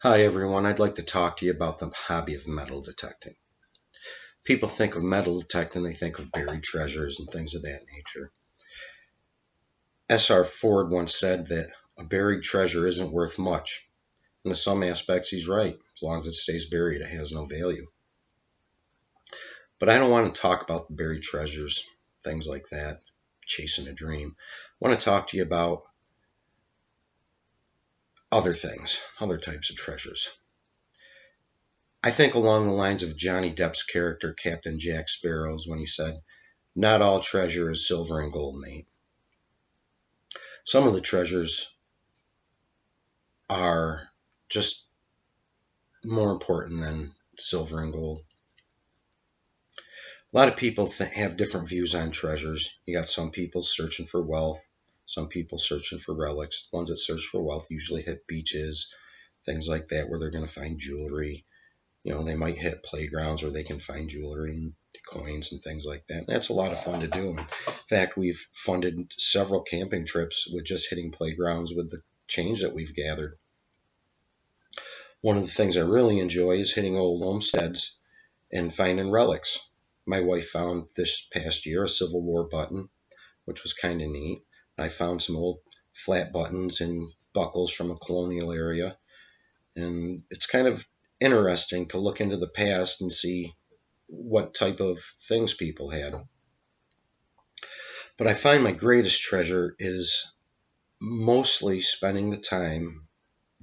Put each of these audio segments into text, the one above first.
Hi everyone, I'd like to talk to you about the hobby of metal detecting. People think of metal detecting, they think of buried treasures and things of that nature. S.R. Ford once said that a buried treasure isn't worth much. And in some aspects, he's right. As long as it stays buried, it has no value. But I don't want to talk about the buried treasures, things like that, chasing a dream. I want to talk to you about other things, other types of treasures. I think along the lines of Johnny Depp's character, Captain Jack Sparrows, when he said, "Not all treasure is silver and gold, mate." Some of the treasures are just more important than silver and gold. A lot of people have different views on treasures. You got some people searching for wealth, some people searching for relics. The ones that search for wealth usually hit beaches, things like that, where they're going to find jewelry. They might hit playgrounds where they can find jewelry and coins and things like that. And that's a lot of fun to do. In fact, we've funded several camping trips with just hitting playgrounds with the change that we've gathered. One of the things I really enjoy is hitting old homesteads and finding relics. My wife found this past year a Civil War button, which was kind of neat. I found some old flat buttons and buckles from a colonial area. And it's kind of interesting to look into the past and see what type of things people had. But I find my greatest treasure is mostly spending the time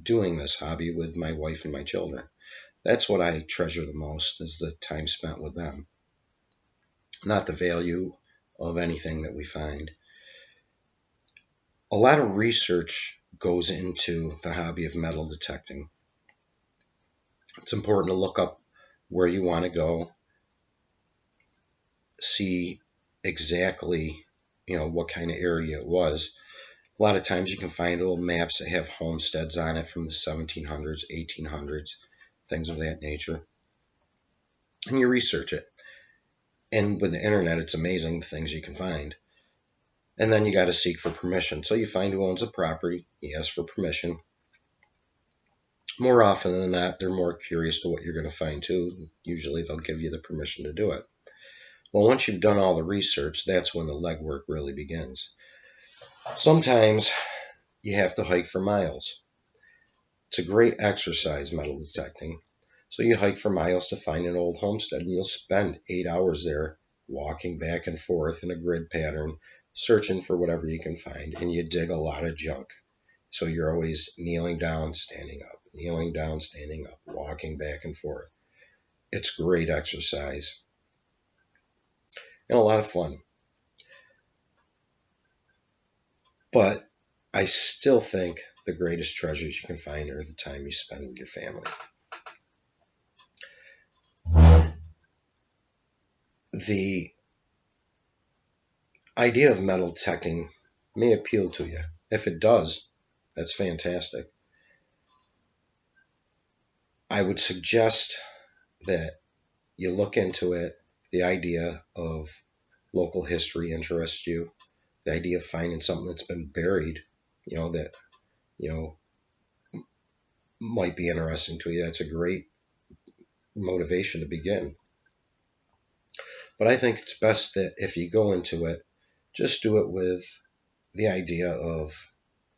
doing this hobby with my wife and my children. That's what I treasure the most, is the time spent with them, not the value of anything that we find. A lot of research goes into the hobby of metal detecting. It's important to look up where you want to go, see exactly, what kind of area it was. A lot of times you can find old maps that have homesteads on it from the 1700s, 1800s, things of that nature. And you research it. And with the internet, it's amazing the things you can find. And then you got to seek for permission. So you find who owns a property, you ask for permission. More often than not, they're more curious to what you're going to find too. Usually they'll give you the permission to do it. Well, once you've done all the research, that's when the legwork really begins. Sometimes you have to hike for miles. It's a great exercise, metal detecting. So you hike for miles to find an old homestead, and you'll spend 8 hours there walking back and forth in a grid pattern, searching for whatever you can find, and you dig a lot of junk. So you're always kneeling down, standing up, kneeling down, standing up, walking back and forth. It's great exercise and a lot of fun. But I still think the greatest treasures you can find are the time you spend with your family. The idea of metal detecting may appeal to you. If it does, that's fantastic. I would suggest that you look into it. The idea of local history interests you. The idea of finding something that's been buried, that, you know, might be interesting to you. That's a great motivation to begin. But I think it's best that if you go into it, just do it with the idea of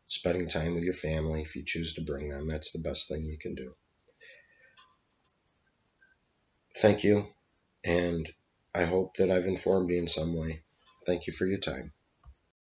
spending time with your family. If you choose to bring them, that's the best thing you can do. Thank you, and I hope that I've informed you in some way. Thank you for your time.